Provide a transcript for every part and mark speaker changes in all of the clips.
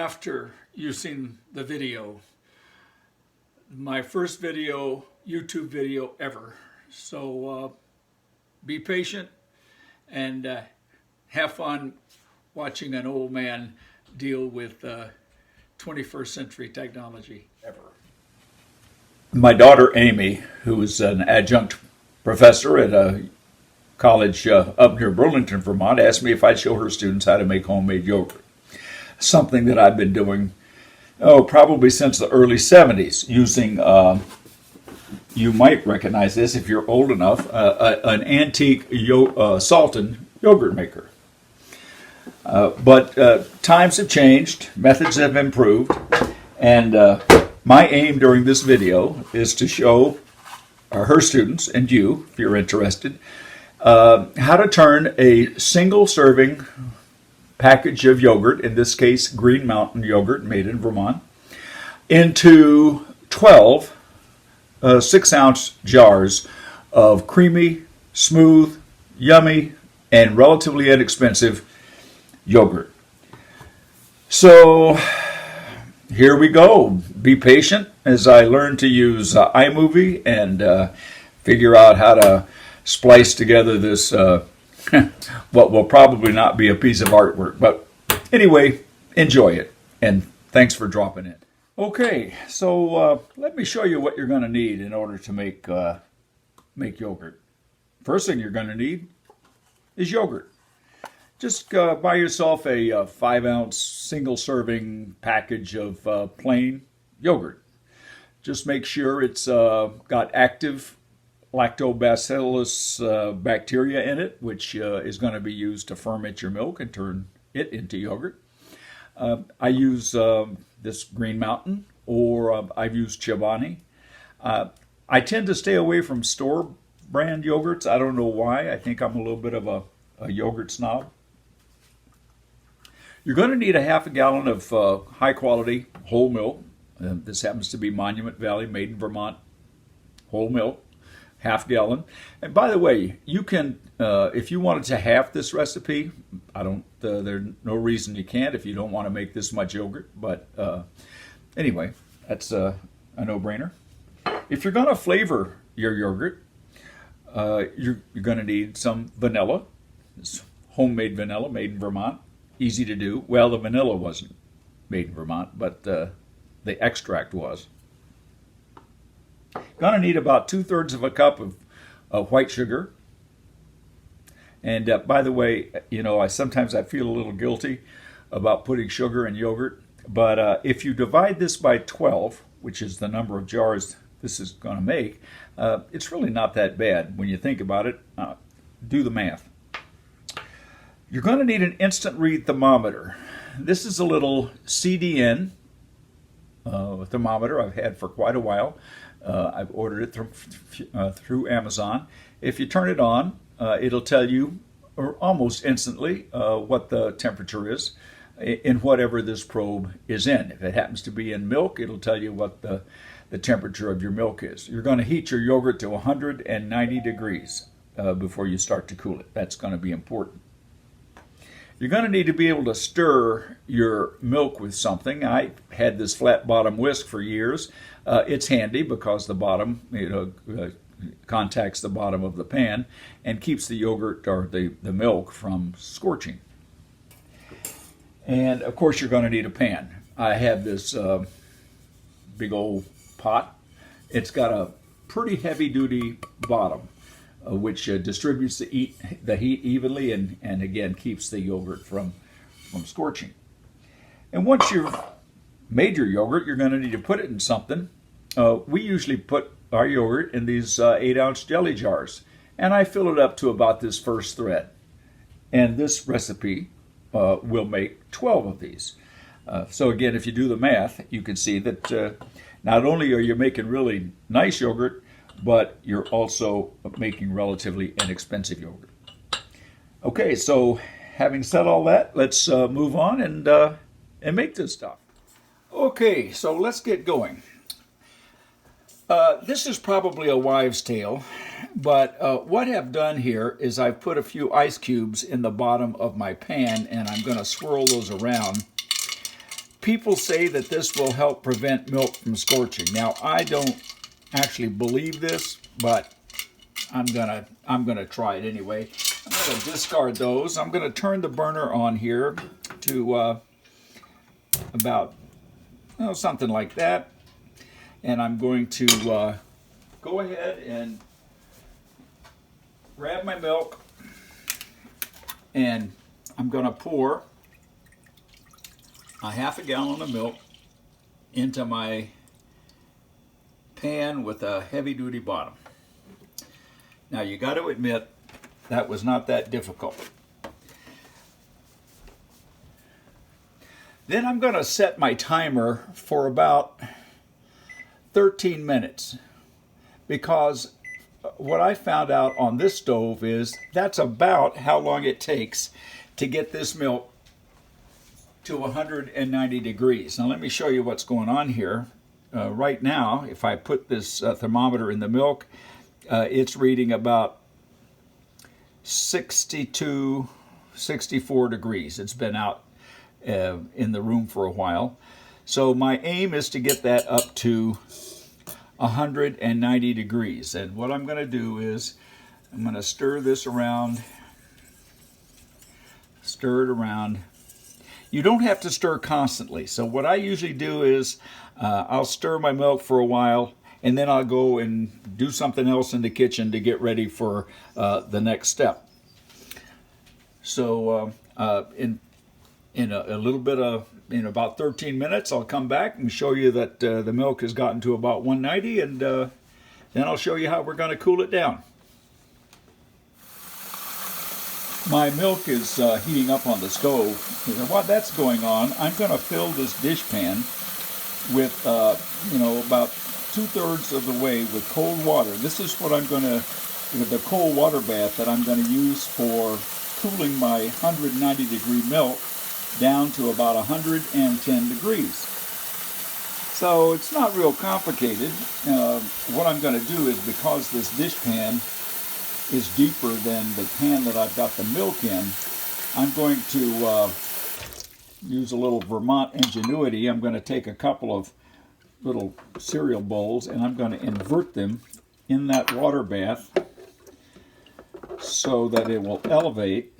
Speaker 1: after you've seen the video. My first video, YouTube video ever. So be patient and have fun watching an old man deal with 21st century technology ever. My daughter Amy, who is an adjunct professor at a college up near Burlington, Vermont, asked me if I'd show her students how to make homemade yogurt. Something that I've been doing, probably since the early 70s, using, you might recognize this if you're old enough, an antique Salton yogurt maker. But times have changed, methods have improved, and my aim during this video is to show her students, and you, if you're interested, how to turn a single serving package of yogurt, in this case Green Mountain yogurt made in Vermont, into 12 6-ounce jars of creamy, smooth, yummy, and relatively inexpensive yogurt. So here we go. Be patient as I learn to use iMovie and figure out how to splice together this what will probably not be a piece of artwork. But anyway, enjoy it, and thanks for dropping in. Okay, so let me show you what you're going to need in order to make yogurt. First thing you're going to need is yogurt. Just buy yourself a 5-ounce single-serving package of plain yogurt. Just make sure it's got active lactobacillus bacteria in it, which is going to be used to ferment your milk and turn it into yogurt. I use this Green Mountain, or I've used Chobani. I tend to stay away from store brand yogurts. I don't know why. I think I'm a little bit of a yogurt snob. You're going to need a half a gallon of high quality whole milk. This happens to be Monument Valley, made in Vermont, whole milk. Half gallon. And by the way, you can, if you wanted to half this recipe, there's no reason you can't if you don't want to make this much yogurt. But anyway, that's a no-brainer. If you're going to flavor your yogurt, you're going to need some vanilla. It's homemade vanilla made in Vermont. Easy to do. Well, the vanilla wasn't made in Vermont, but the extract was. Going to need about 2/3 of a cup of white sugar. And by the way, sometimes I feel a little guilty about putting sugar in yogurt. But if you divide this by 12, which is the number of jars this is going to make, it's really not that bad when you think about it. Do the math. You're going to need an instant read thermometer. This is a little CDN thermometer I've had for quite a while. I've ordered it through Amazon. If you turn it on, it'll tell you almost instantly what the temperature is in whatever this probe is in. If it happens to be in milk, it'll tell you what the temperature of your milk is. You're going to heat your yogurt to 190 degrees before you start to cool it. That's going to be important. You're going to need to be able to stir your milk with something. I had this flat bottom whisk for years. It's handy because the bottom, contacts the bottom of the pan and keeps the yogurt or the milk from scorching. And of course, you're going to need a pan. I have this big old pot. It's got a pretty heavy-duty bottom, which distributes the heat evenly and again keeps the yogurt from scorching. And once you've made your yogurt, you're going to need to put it in something. We usually put our yogurt in these 8-ounce jelly jars, and I fill it up to about this first thread. And this recipe will make 12 of these. So again, if you do the math, you can see that not only are you making really nice yogurt, but you're also making relatively inexpensive yogurt. Okay, so having said all that, let's move on and make this stuff. Okay, so let's get going. This is probably a wives' tale, but what I've done here is I've put a few ice cubes in the bottom of my pan, and I'm going to swirl those around People say that this will help prevent milk from scorching. Now, I don't actually believe this, but I'm gonna try it anyway. I'm gonna discard those. I'm gonna turn the burner on here to about something like that, and I'm going to go ahead and grab my milk, and I'm gonna pour a half a gallon of milk into my pan with a heavy-duty bottom. Now, you got to admit, that was not that difficult. Then I'm going to set my timer for about 13 minutes, because what I found out on this stove is that's about how long it takes to get this milk to 190 degrees. Now let me show you what's going on here. Right now, if I put this thermometer in the milk, it's reading about 62, 64 degrees. It's been out in the room for a while. So my aim is to get that up to 190 degrees. And what I'm going to do is I'm going to stir this around, stir it around. You don't have to stir constantly. So what I usually do is I'll stir my milk for a while, and then I'll go and do something else in the kitchen to get ready for the next step. So in a little bit of, in about 13 minutes, I'll come back and show you that the milk has gotten to about 190, and then I'll show you how we're going to cool it down. My milk is heating up on the stove. And while that's going on, I'm going to fill this dish pan with, about 2/3 of the way with cold water. This is what I'm going to, the cold water bath that I'm going to use for cooling my 190 degree milk down to about 110 degrees. So it's not real complicated. What I'm going to do is, because this dish pan is deeper than the pan that I've got the milk in, I'm going to use a little Vermont ingenuity. I'm going to take a couple of little cereal bowls and I'm going to invert them in that water bath so that it will elevate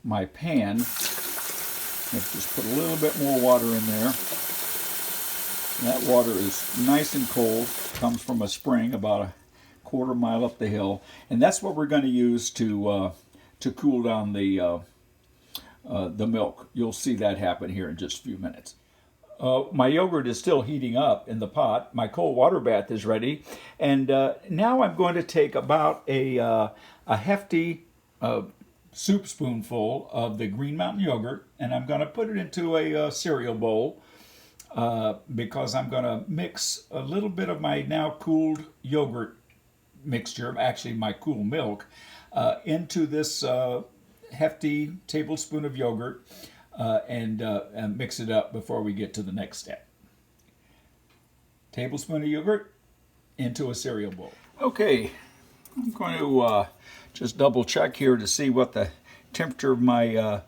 Speaker 1: my pan. Let's just put a little bit more water in there. That water is nice and cold, comes from a spring about a quarter mile up the hill, and that's what we're going to use to cool down the milk. You'll see that happen here in just a few minutes. My yogurt is still heating up in the pot. My cold water bath is ready, and now I'm going to take about a hefty soup spoonful of the Green Mountain yogurt, and I'm going to put it into a cereal bowl because I'm going to mix a little bit of my now cooled yogurt mixture, actually my cool milk, into this hefty tablespoon of yogurt and mix it up before we get to the next step. Tablespoon of yogurt into a cereal bowl. Okay, I'm going to just double check here to see what the temperature of my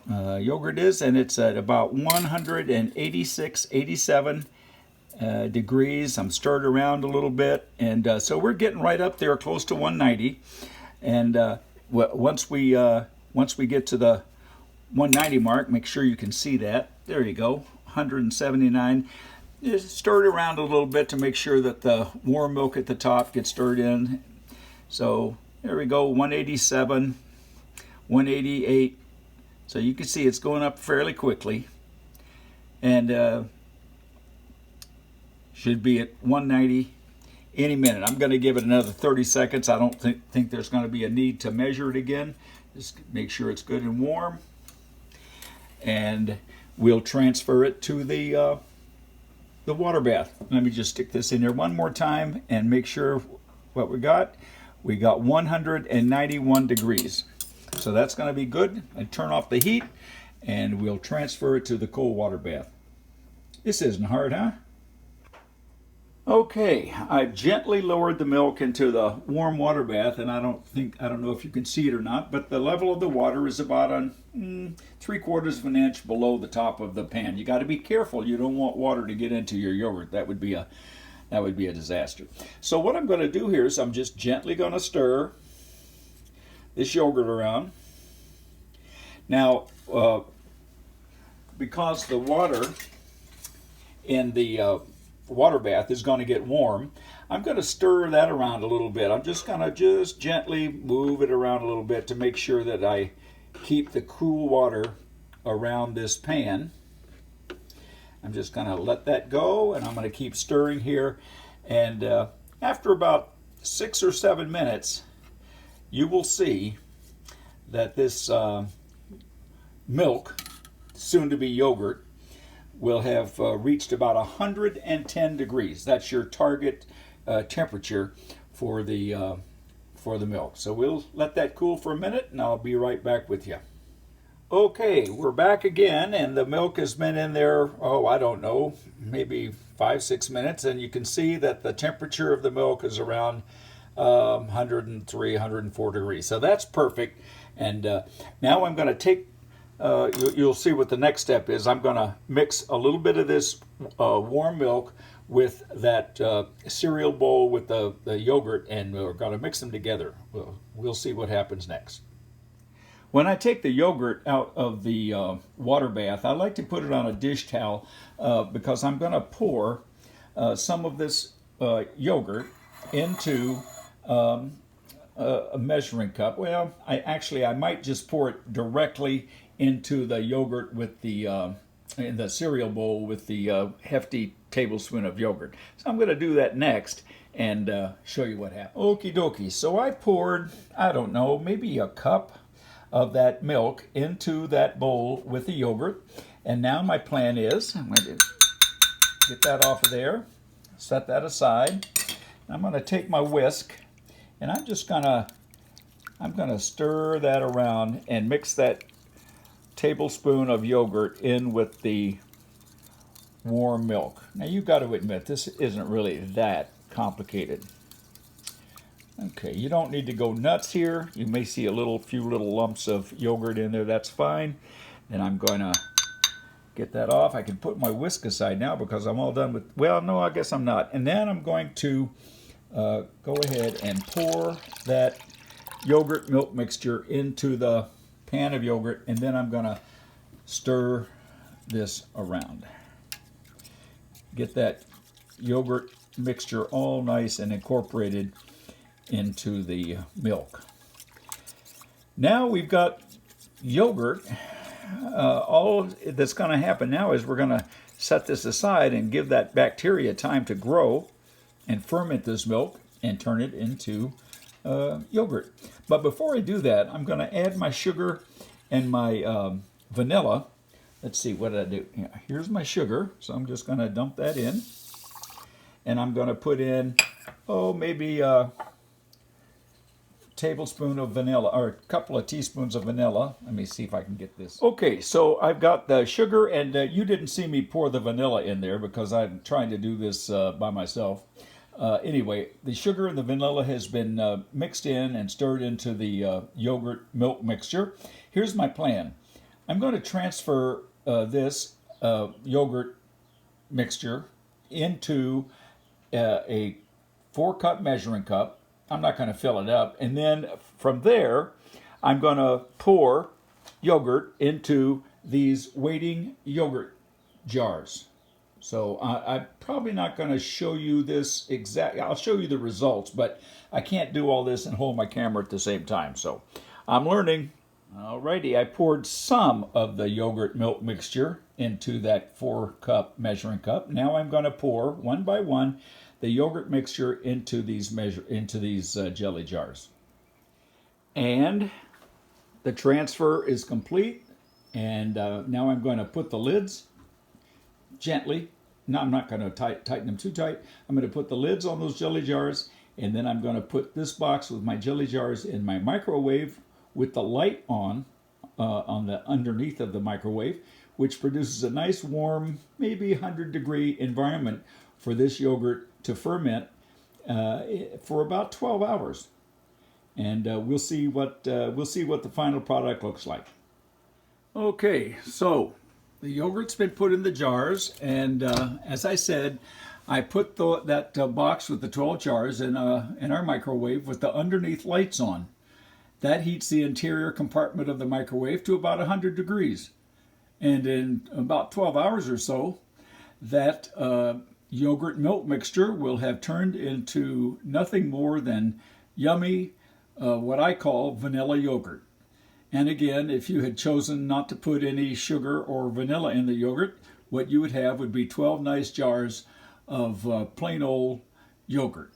Speaker 1: yogurt is, and it's at about 186, 87 degrees. I'm stirred around a little bit, and so we're getting right up there close to 190. And once we get to the 190 mark, make sure you can see that. There you go, 179. Just stir it around a little bit to make sure that the warm milk at the top gets stirred in. So there we go, 187, 188. So you can see it's going up fairly quickly, and should be at 190 any minute. I'm going to give it another 30 seconds. I don't think there's going to be a need to measure it again. Just make sure it's good and warm, and we'll transfer it to the water bath. Let me just stick this in there one more time and make sure what we got. We got 191 degrees. So that's going to be good. I turn off the heat and we'll transfer it to the cold water bath. This isn't hard, huh? Okay, I've gently lowered the milk into the warm water bath, and I don't know if you can see it or not, but the level of the water is about 3/4 of an inch below the top of the pan. You got to be careful. You don't want water to get into your yogurt. That would be a disaster. So what I'm going to do here is I'm just gently going to stir this yogurt around. Now, because the water in the water bath is going to get warm, I'm going to stir that around a little bit. I'm just going to gently move it around a little bit to make sure that I keep the cool water around this pan. I'm just going to let that go, and I'm going to keep stirring here. And after about 6 or 7 minutes, you will see that this milk, soon to be yogurt, will have reached about 110 degrees. That's your target temperature for the milk. So we'll let that cool for a minute, and I'll be right back with you. Okay, we're back again, and the milk has been in there, oh, I don't know, maybe 5-6 minutes, and you can see that the temperature of the milk is around 103, 104 degrees. So that's perfect. And now I'm going to take you'll see what the next step is. I'm going to mix a little bit of this warm milk with that cereal bowl with the yogurt, and we're going to mix them together. We'll see what happens next. When I take the yogurt out of the water bath, I like to put it on a dish towel because I'm going to pour some of this yogurt into a measuring cup. Well, I might just pour it directly into the yogurt with in the cereal bowl with the hefty tablespoon of yogurt. So I'm going to do that next and show you what happens. Okie dokie. So I poured, I don't know, maybe a cup of that milk into that bowl with the yogurt. And now my plan is, I'm going to get that off of there, set that aside. I'm going to take my whisk, and I'm going to stir that around and mix that tablespoon of yogurt in with the warm milk. Now you've got to admit this isn't really that complicated. Okay, you don't need to go nuts here. You may see few little lumps of yogurt in there. That's fine. And I'm going to get that off. I can put my whisk aside now because I'm all done with, well, no, I guess I'm not. And then I'm going to go ahead and pour that yogurt milk mixture into the pan of yogurt, and then I'm going to stir this around. Get that yogurt mixture all nice and incorporated into the milk. Now we've got yogurt. All that's going to happen now is we're going to set this aside and give that bacteria time to grow and ferment this milk and turn it into yogurt. But before I do that, I'm going to add my sugar and my vanilla. Let's see, what did I do? Yeah, here's my sugar, so I'm just going to dump that in. And I'm going to put in, maybe a tablespoon of vanilla, or a couple of teaspoons of vanilla. Let me see if I can get this. Okay, so I've got the sugar, and you didn't see me pour the vanilla in there because I'm trying to do this by myself. Anyway, the sugar and the vanilla has been mixed in and stirred into the yogurt milk mixture. Here's my plan. I'm going to transfer this yogurt mixture into a 4-cup measuring cup. I'm not going to fill it up. And then from there, I'm going to pour yogurt into these waiting yogurt jars. So I'm probably not going to show you this exact. I'll show you the results, but I can't do all this and hold my camera at the same time. So I'm learning. Alrighty, I poured some of the yogurt milk mixture into that 4-cup measuring cup. Now I'm going to pour one by one the yogurt mixture into these jelly jars. And the transfer is complete. And now I'm going to put the lids gently. No, I'm not going to tighten them too tight. I'm going to put the lids on those jelly jars, and then I'm going to put this box with my jelly jars in my microwave with the light on the underneath of the microwave which produces a nice warm, maybe 100-degree environment for this yogurt to ferment for about 12 hours. And we'll see what the final product looks like. Okay, so the yogurt's been put in the jars, and as I said, I put that box with the 12 jars in our microwave with the underneath lights on. That heats the interior compartment of the microwave to about 100 degrees. And in about 12 hours or so, that yogurt milk mixture will have turned into nothing more than yummy, what I call vanilla yogurt. And again, if you had chosen not to put any sugar or vanilla in the yogurt, what you would have would be 12 nice jars of plain old yogurt.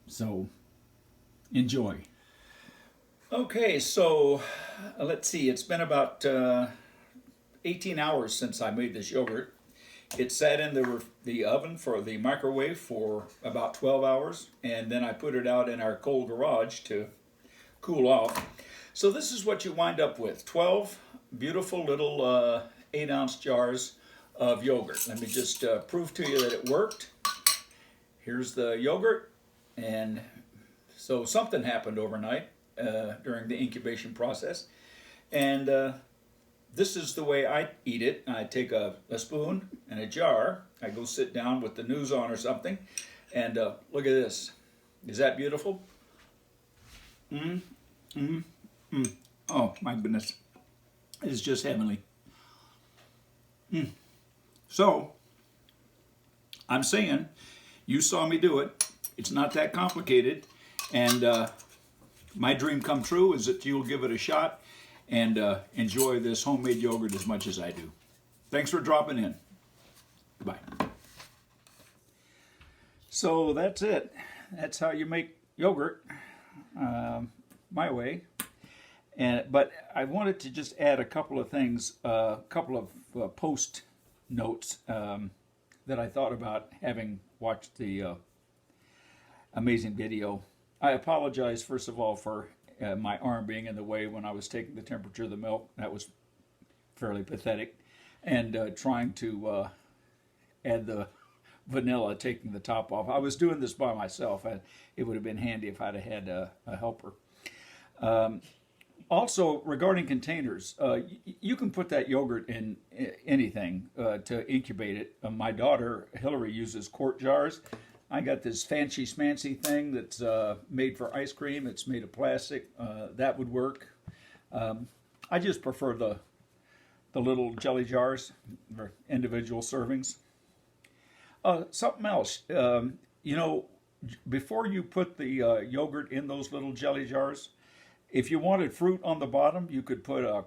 Speaker 1: So, enjoy. Okay, so let's see, it's been about 18 hours since I made this yogurt. It sat in the oven for the microwave for about 12 hours, and then I put it out in our cold garage to cool off. So this is what you wind up with, 12 beautiful little 8-ounce jars of yogurt. Let me just prove to you that it worked. Here's the yogurt, and so something happened overnight during the incubation process. And this is the way I eat it. I take a spoon and a jar. I go sit down with the news on or something, and look at this. Is that beautiful? Oh, my goodness. It is just heavenly. So, I'm saying, you saw me do it. It's not that complicated. And my dream come true is that you'll give it a shot and enjoy this homemade yogurt as much as I do. Thanks for dropping in. Bye. So that's it. That's how you make yogurt my way. But I wanted to just add a couple of things, a couple of post notes that I thought about having watched the amazing video. I apologize, first of all, for my arm being in the way when I was taking the temperature of the milk. That was fairly pathetic. And trying to add the vanilla, taking the top off. I was doing this by myself. It would have been handy if I'd have had a helper. Also, regarding containers, you can put that yogurt in anything to incubate it. My daughter, Hillary, uses quart jars. I got this fancy smancy thing that's made for ice cream. It's made of plastic. That would work. I just prefer the little jelly jars or individual servings. Something else, you know, before you put the yogurt in those little jelly jars, if you wanted fruit on the bottom, you could put a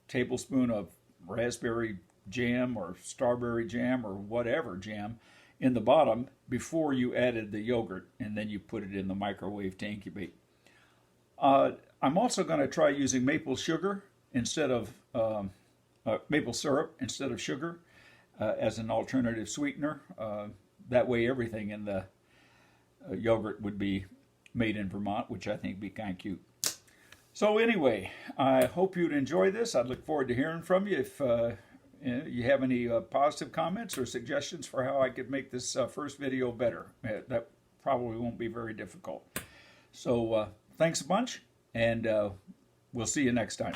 Speaker 1: tablespoon of raspberry jam or strawberry jam or whatever jam in the bottom before you added the yogurt, and then you put it in the microwave to incubate. I'm also going to try using maple sugar instead of maple syrup instead of sugar as an alternative sweetener. That way everything in the yogurt would be made in Vermont, which I think would be kind of cute. So anyway, I hope you'd enjoy this. I'd look forward to hearing from you if you have any positive comments or suggestions for how I could make this first video better. That probably won't be very difficult. So thanks a bunch, and we'll see you next time.